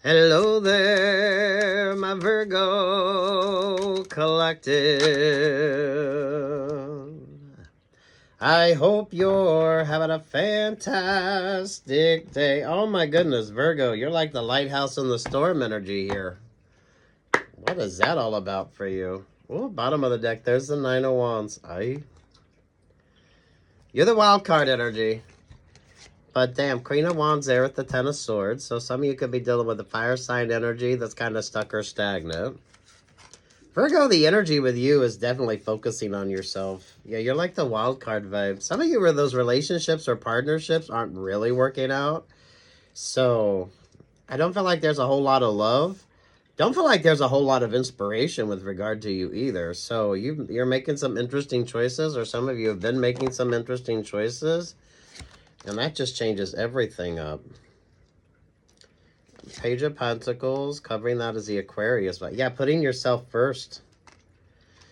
Hello there, my Virgo collective. I hope you're having a fantastic day. Oh my goodness, Virgo, you're like the lighthouse in the storm energy here. What is that all about for you? Oh, bottom of the deck, there's the Nine of Wands. You're the wild card energy. But damn, Queen of Wands there with the Ten of Swords. So some of you could be dealing with the fire sign energy that's kind of stuck or stagnant. Virgo, the energy with you is definitely focusing on yourself. Yeah, you're like the wild card vibe. Some of you where those relationships or partnerships aren't really working out. So I don't feel like there's a whole lot of love. Don't feel like there's a whole lot of inspiration with regard to you either. So you're making some interesting choices, or some of you have been making some interesting choices. And that just changes everything up. Page of Pentacles, covering that as the Aquarius. But yeah, putting yourself first.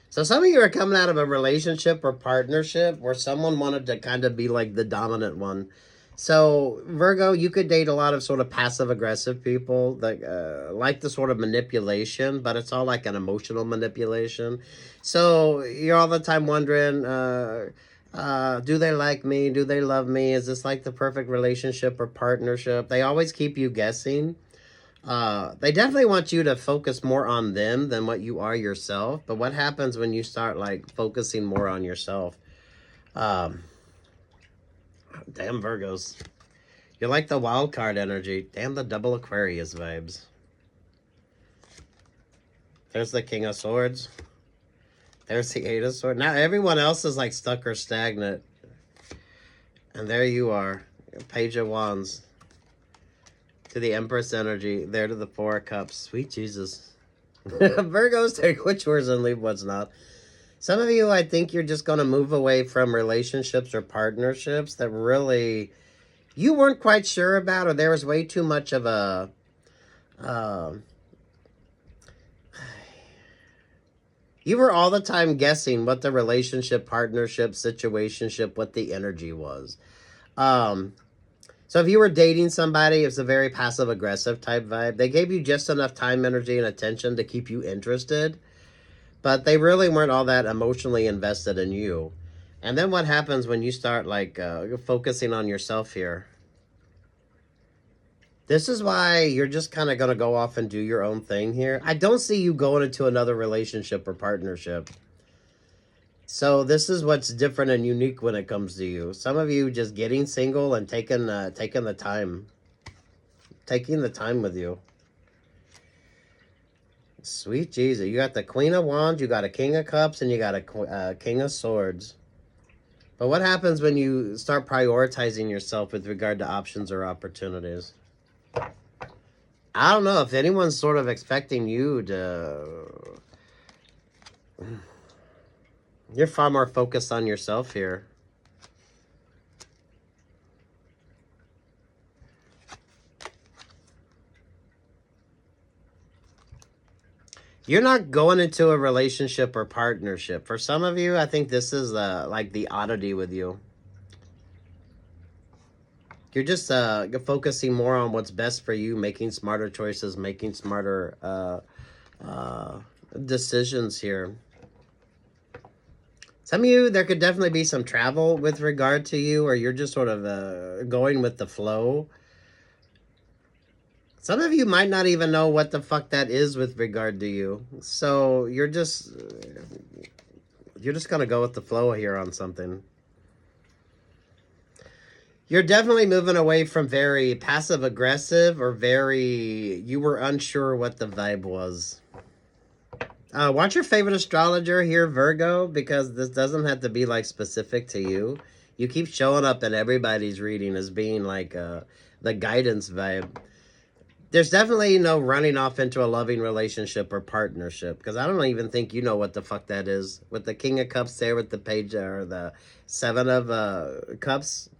So some of you are coming out of a relationship or partnership where someone wanted to kind of be like the dominant one. So Virgo, you could date a lot of sort of passive-aggressive people that like the sort of manipulation, but it's all like an emotional manipulation. So you're all the time wondering, do they like me? Do they love me? Is this like the perfect relationship or partnership? They always keep you guessing. They definitely want you to focus more on them than what you are yourself. But what happens when you start like focusing more on yourself? Damn Virgos. You're like the wild card energy. Damn the double Aquarius vibes. There's the King of Swords. There's the Eight of Swords. Now everyone else is like stuck or stagnant. And there you are. Page of Wands. To the Empress energy. There to the Four of Cups. Sweet Jesus. Virgos, take which words and leave what's not. Some of you, I think you're just going to move away from relationships or partnerships that really you weren't quite sure about, or there was way too much of a... you were all the time guessing what the relationship, partnership, situationship, what the energy was. So if you were dating somebody, it's a very passive-aggressive type vibe. They gave you just enough time, energy, and attention to keep you interested, but they really weren't all that emotionally invested in you. And then what happens when you start like focusing on yourself here? This is why you're just kind of going to go off and do your own thing here. I don't see you going into another relationship or partnership. So this is what's different and unique when it comes to you. Some of you just getting single and taking the time. Taking the time with you. Sweet Jesus. You got the Queen of Wands, you got a King of Cups, and you got a King of Swords. But what happens when you start prioritizing yourself with regard to options or opportunities? I don't know if anyone's sort of expecting you to... You're far more focused on yourself here. You're not going into a relationship or partnership. For some of you, I think this is like the oddity with you. You're just focusing more on what's best for you, making smarter choices, making smarter decisions here. Some of you, there could definitely be some travel with regard to you, or you're just sort of going with the flow. Some of you might not even know what the fuck that is with regard to you. So you're just going to go with the flow here on something. You're definitely moving away from very passive-aggressive or very... You were unsure what the vibe was. Watch your favorite astrologer here, Virgo, because this doesn't have to be, like, specific to you. You keep showing up in everybody's reading as being, like, the guidance vibe. There's definitely no running off into a loving relationship or partnership, because I don't even think you know what the fuck that is. With the King of Cups there, with the Page, or the Seven of Cups...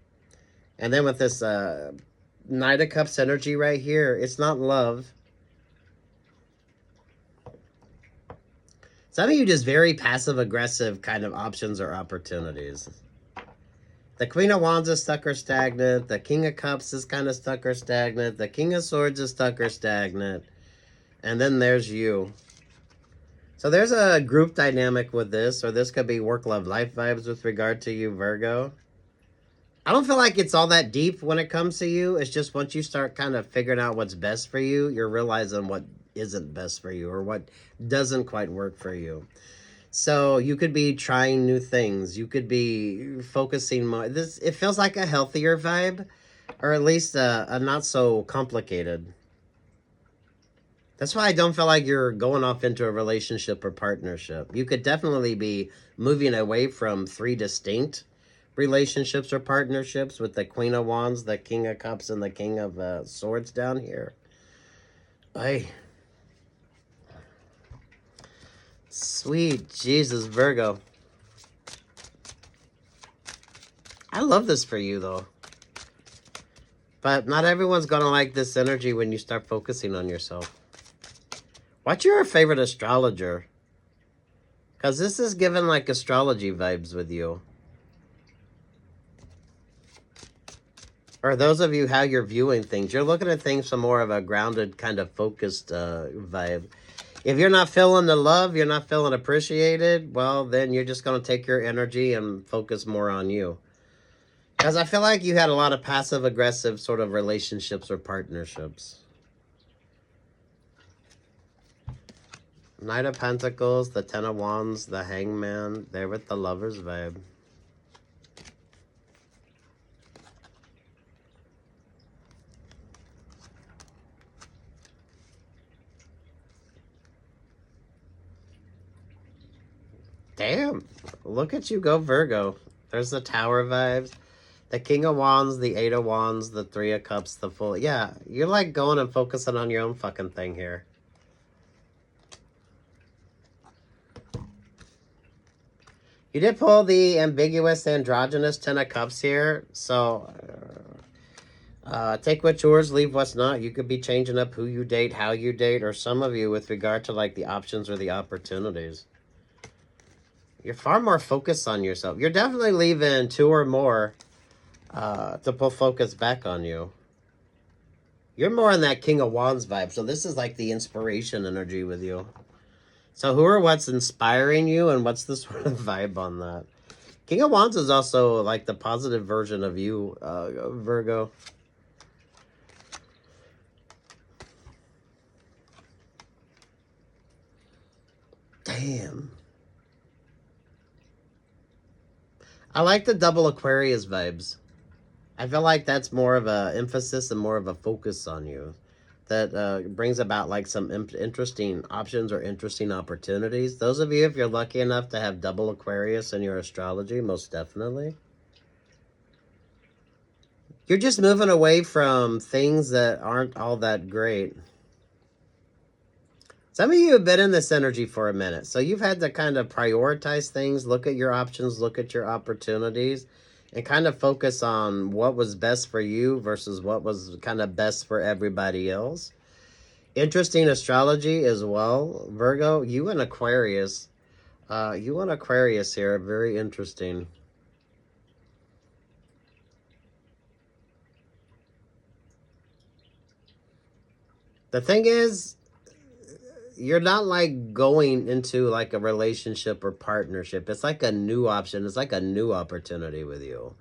And then with this Knight of Cups energy right here, it's not love. Some of you just very passive-aggressive kind of options or opportunities. The Queen of Wands is stuck or stagnant. The King of Cups is kind of stuck or stagnant. The King of Swords is stuck or stagnant. And then there's you. So there's a group dynamic with this, or this could be work, love, life vibes with regard to you, Virgo. I don't feel like it's all that deep when it comes to you. It's just once you start kind of figuring out what's best for you, you're realizing what isn't best for you or what doesn't quite work for you. So you could be trying new things. You could be focusing more. It feels like a healthier vibe, or at least a not so complicated. That's why I don't feel like you're going off into a relationship or partnership. You could definitely be moving away from 3 distinct relationships or partnerships with the Queen of Wands, the King of Cups, and the King of Swords down here. Sweet Jesus, Virgo. I love this for you, though. But not everyone's going to like this energy when you start focusing on yourself. What's your favorite astrologer? Because this is giving like astrology vibes with you. Or those of you, how you're viewing things. You're looking at things from more of a grounded, kind of focused vibe. If you're not feeling the love, you're not feeling appreciated, well, then you're just going to take your energy and focus more on you. Because I feel like you had a lot of passive-aggressive sort of relationships or partnerships. Knight of Pentacles, the Ten of Wands, the Hangman, there with the Lover's vibe. Damn, look at you go, Virgo. There's the Tower vibes. The King of Wands, the 8 of Wands, the 3 of Cups, the Full. Yeah, you're like going and focusing on your own fucking thing here. You did pull the ambiguous androgynous 10 of Cups here. So, take what's yours, leave what's not. You could be changing up who you date, how you date, or some of you with regard to like the options or the opportunities. You're far more focused on yourself. You're definitely leaving 2 or more to pull focus back on you. You're more in that King of Wands vibe. So this is like the inspiration energy with you. So who or what's inspiring you and what's the sort of vibe on that? King of Wands is also like the positive version of you, Virgo. Damn. I like the double Aquarius vibes. I feel like that's more of a emphasis and more of a focus on you. That brings about like some interesting options or interesting opportunities. Those of you, if you're lucky enough to have double Aquarius in your astrology, most definitely. You're just moving away from things that aren't all that great. Some of you have been in this energy for a minute, so you've had to kind of prioritize things, look at your options, look at your opportunities, and kind of focus on what was best for you versus what was kind of best for everybody else. Interesting astrology as well, Virgo. You and Aquarius. You and Aquarius here are very interesting. The thing is, you're not like going into like a relationship or partnership. It's like a new option. It's like a new opportunity with you.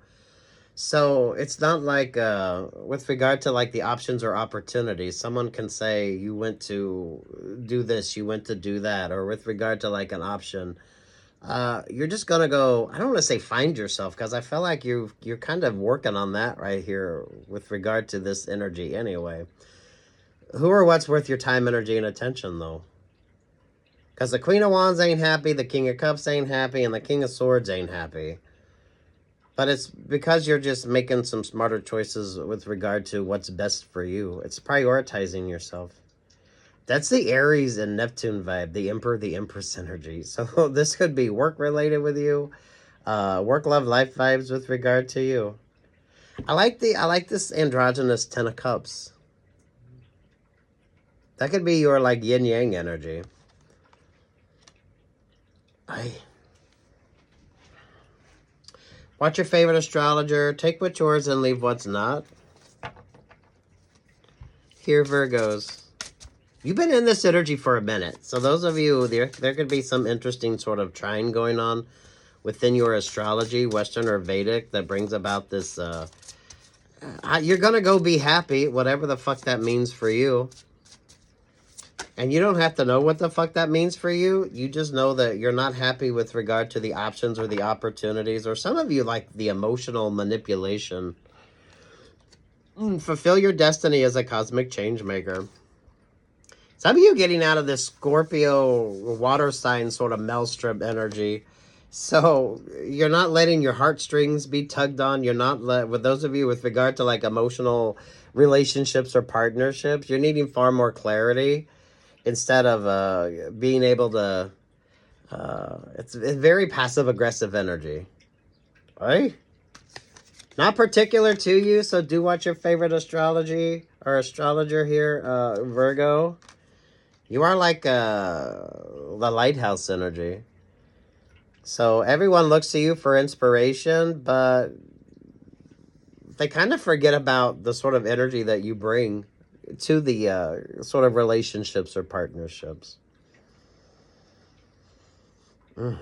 So it's not like with regard to like the options or opportunities, someone can say you went to do this, you went to do that, or with regard to like an option, you're just gonna go, I don't want to say find yourself, because I feel like you're kind of working on that right here with regard to this energy anyway. Who or what's worth your time, energy, and attention, though? Because the Queen of Wands ain't happy, the King of Cups ain't happy, and the King of Swords ain't happy. But it's because you're just making some smarter choices with regard to what's best for you. It's prioritizing yourself. That's the Aries and Neptune vibe, the Emperor, the Empress energy. So this could be work-related with you, work, love, life vibes with regard to you. I like this androgynous 10 of Cups. That could be your like yin yang energy. Watch your favorite astrologer. Take what's yours and leave what's not. Here, Virgos. You've been in this energy for a minute. So those of you, there could be some interesting sort of trine going on within your astrology, Western or Vedic, that brings about this, you're going to go be happy, whatever the fuck that means for you. And you don't have to know what the fuck that means for you. You just know that you're not happy with regard to the options or the opportunities, or some of you like the emotional manipulation. Fulfill your destiny as a cosmic change maker. Some of you getting out of this Scorpio water sign sort of maelstrom energy. So you're not letting your heartstrings be tugged on. You're not with those of you with regard to like emotional relationships or partnerships, you're needing far more clarity instead of being able to, it's very passive aggressive energy. Right? Not particular to you, so do watch your favorite astrology or astrologer here, Virgo. You are like the lighthouse energy. So everyone looks to you for inspiration, but they kind of forget about the sort of energy that you bring to the sort of relationships or partnerships. The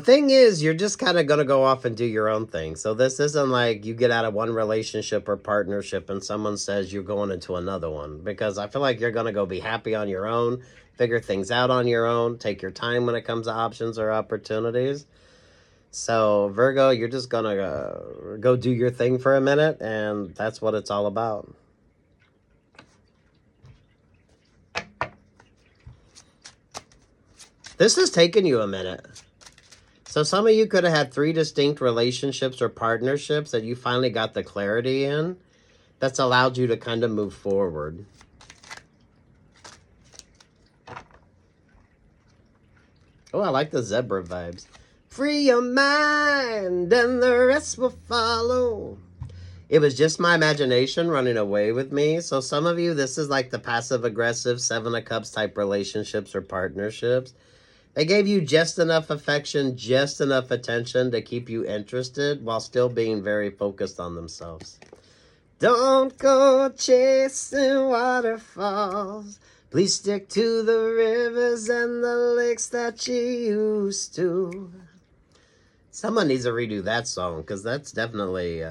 thing is, you're just kind of going to go off and do your own thing. So this isn't like you get out of one relationship or partnership and someone says you're going into another one. Because I feel like you're going to go be happy on your own, figure things out on your own, take your time when it comes to options or opportunities. So Virgo, you're just going to go do your thing for a minute, and that's what it's all about. This has taken you a minute. So some of you could have had 3 distinct relationships or partnerships that you finally got the clarity in that's allowed you to kind of move forward. Oh, I like the zebra vibes. Free your mind and the rest will follow. It was just my imagination running away with me. So some of you, this is like the passive-aggressive 7 of Cups type relationships or partnerships. They gave you just enough affection, just enough attention to keep you interested while still being very focused on themselves. Don't go chasing waterfalls. Please stick to the rivers and the lakes that you used to. Someone needs to redo that song, because that's definitely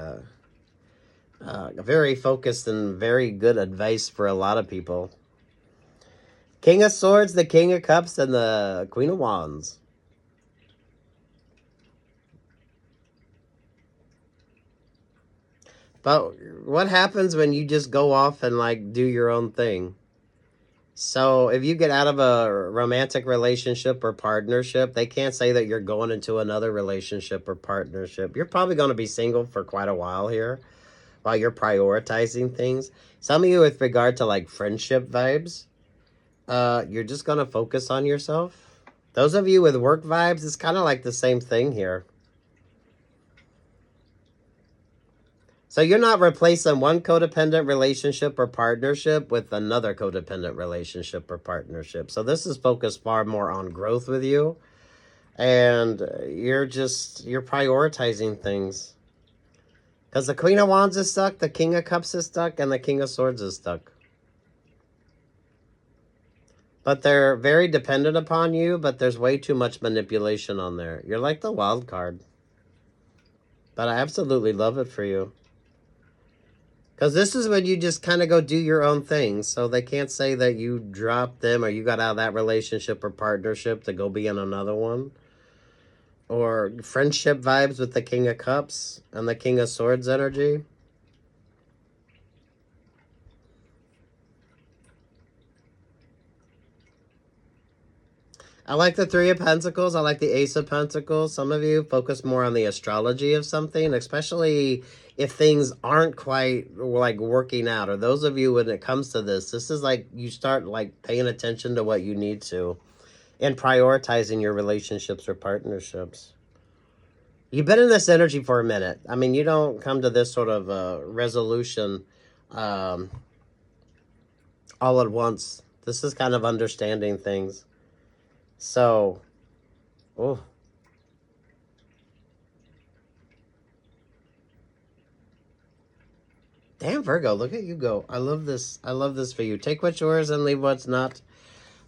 very focused and very good advice for a lot of people. King of Swords, the King of Cups, and the Queen of Wands. But what happens when you just go off and like do your own thing? So if you get out of a romantic relationship or partnership, they can't say that you're going into another relationship or partnership. You're probably going to be single for quite a while here while you're prioritizing things. Some of you with regard to like friendship vibes, you're just going to focus on yourself. Those of you with work vibes, it's kind of like the same thing here. So you're not replacing one codependent relationship or partnership with another codependent relationship or partnership. So this is focused far more on growth with you. And you're prioritizing things. Because the Queen of Wands is stuck, the King of Cups is stuck, and the King of Swords is stuck. But they're very dependent upon you, but there's way too much manipulation on there. You're like the wild card. But I absolutely love it for you. Because this is when you just kind of go do your own thing. So they can't say that you dropped them or you got out of that relationship or partnership to go be in another one. Or friendship vibes with the King of Cups and the King of Swords energy. I like the Three of Pentacles. I like the Ace of Pentacles. Some of you focus more on the astrology of something, especially if things aren't quite like working out. Or those of you, when it comes to this is like you start like paying attention to what you need to and prioritizing your relationships or partnerships. You've been in this energy for a minute. I mean, you don't come to this sort of resolution all at once. This is kind of understanding things. So, oh, Damn, Virgo, look at you go. I love this. I love this for you. Take what's yours and leave what's not.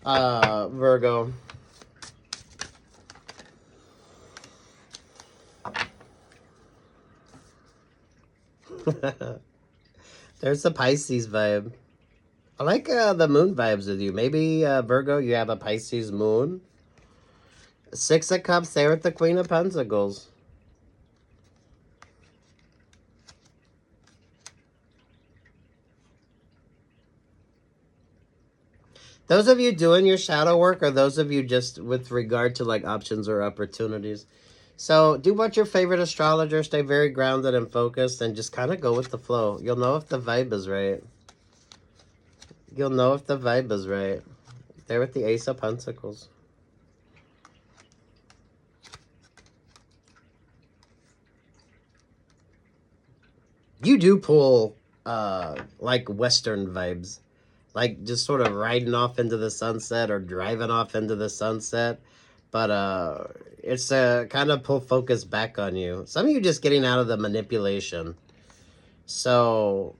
Virgo. There's the Pisces vibe. I like the moon vibes with you. Maybe, Virgo, you have a Pisces moon. Six of Cups there with the Queen of Pentacles. Those of you doing your shadow work, or those of you just with regard to like options or opportunities. So do what your favorite astrologer, stay very grounded and focused, and just kind of go with the flow. You'll know if the vibe is right. You'll know if the vibe is right. There with the Ace of Pentacles. You do pull like Western vibes. Like just sort of riding off into the sunset or driving off into the sunset. But it's kind of pull focus back on you. Some of you just getting out of the manipulation. So,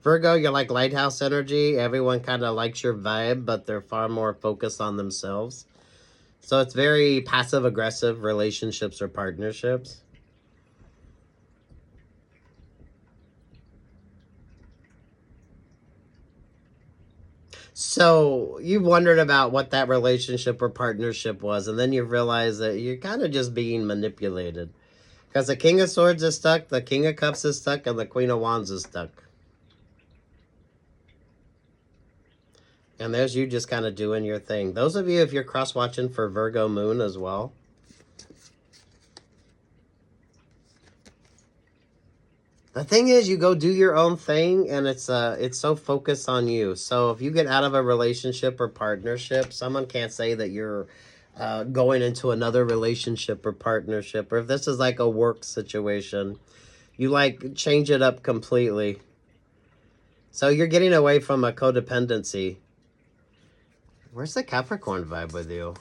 Virgo, you're like lighthouse energy. Everyone kind of likes your vibe, but they're far more focused on themselves. So it's very passive-aggressive relationships or partnerships. So you wondered about what that relationship or partnership was, and then you realize that you're kind of just being manipulated. Because the King of Swords is stuck, the King of Cups is stuck, and the Queen of Wands is stuck. And there's you just kind of doing your thing. Those of you, if you're cross-watching for Virgo Moon as well, the thing is, you go do your own thing, and it's so focused on you. So if you get out of a relationship or partnership, someone can't say that you're going into another relationship or partnership. Or if this is like a work situation, you like change it up completely. So you're getting away from a codependency. Where's the Capricorn vibe with you?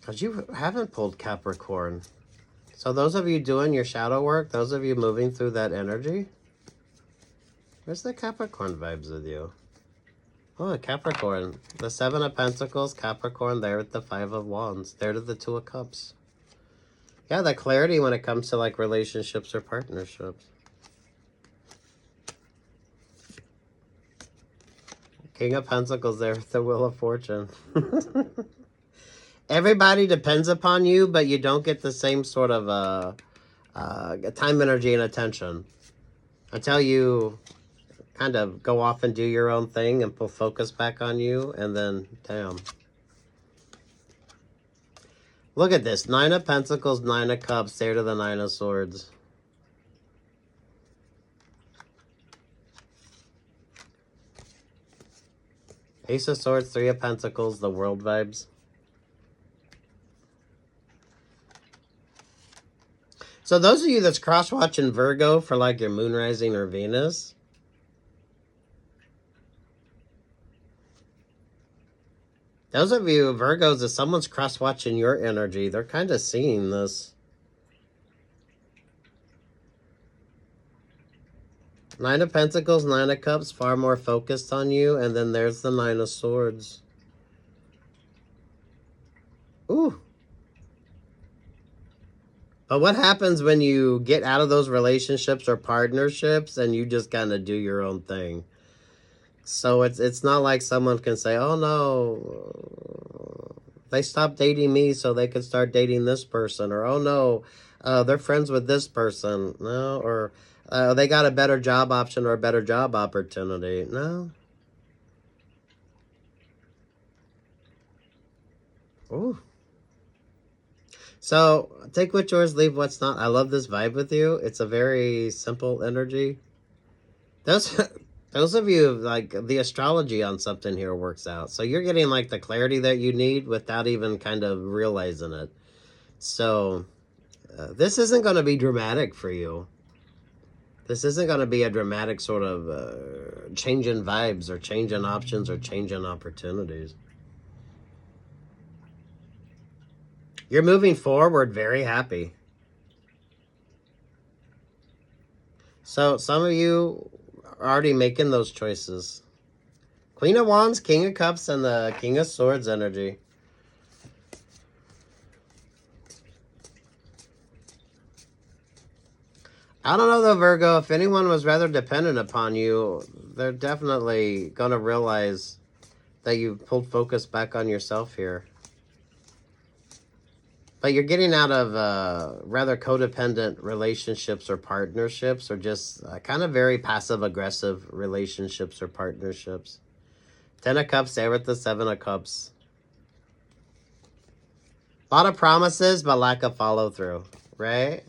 Because you haven't pulled Capricorn. So those of you doing your shadow work, those of you moving through that energy, where's the Capricorn vibes with you? Oh, Capricorn. The Seven of Pentacles, Capricorn, there with the Five of Wands. There to the Two of Cups. Yeah, the clarity when it comes to like relationships or partnerships. King of Pentacles there with the Wheel of Fortune. Everybody depends upon you, but you don't get the same sort of time, energy, and attention until you kind of go off and do your own thing and pull focus back on you, and then, damn. Look at this. Nine of Pentacles, Nine of Cups, there to the Nine of Swords. Ace of Swords, Three of Pentacles, the World vibes. So those of you that's cross-watching Virgo for like your moon rising or Venus, those of you Virgos, if someone's cross-watching your energy, they're kind of seeing this. Nine of Pentacles, Nine of Cups, far more focused on you, and then there's the Nine of Swords. Ooh. But what happens when you get out of those relationships or partnerships and you just kind of do your own thing? So it's not like someone can say, oh no, they stopped dating me so they could start dating this person. Or, oh no, they're friends with this person. No, or they got a better job option or a better job opportunity. No. Ooh. So take what's yours, leave what's not. I love this vibe with you. It's a very simple energy. Those of you, like, the astrology on something here works out. So you're getting, like, the clarity that you need without even kind of realizing it. So this isn't going to be dramatic for you. This isn't going to be a dramatic sort of change in vibes or change in options or change in opportunities. You're moving forward very happy. So some of you are already making those choices. Queen of Wands, King of Cups, and the King of Swords energy. I don't know though, Virgo, if anyone was rather dependent upon you, they're definitely going to realize that you've pulled focus back on yourself here. But you're getting out of rather codependent relationships or partnerships, or just kind of very passive-aggressive relationships or partnerships. 10 of Cups there with the 7 of Cups. A lot of promises, but lack of follow-through, right?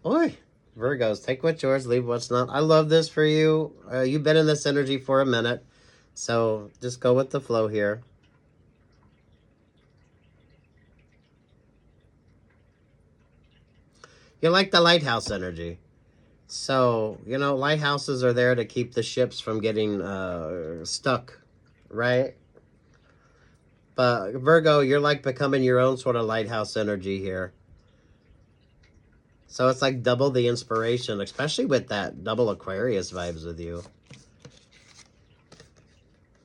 Oi, Virgos, take what's yours, leave what's not. I love this for you. You've been in this energy for a minute, so just go with the flow here. You're like the lighthouse energy. So, you know, lighthouses are there to keep the ships from getting stuck, right? But Virgo, you're like becoming your own sort of lighthouse energy here. So it's like double the inspiration, especially with that double Aquarius vibes with you.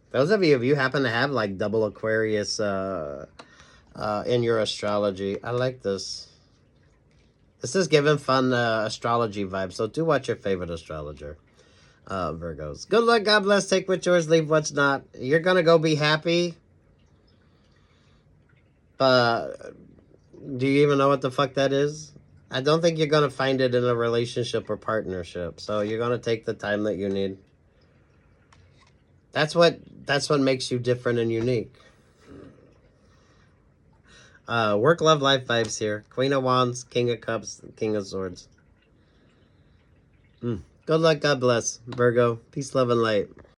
Those of you, if you happen to have like double Aquarius in your astrology, I like this. This is giving fun astrology vibes, so do watch your favorite astrologer, Virgos. Good luck, God bless, take what's yours, leave what's not. You're going to go be happy, but do you even know what the fuck that is? I don't think you're going to find it in a relationship or partnership, so you're going to take the time that you need. That's what makes you different and unique. Work, love, life vibes here. Queen of Wands, King of Cups, King of Swords. Good luck, God bless, Virgo. Peace, love, and light.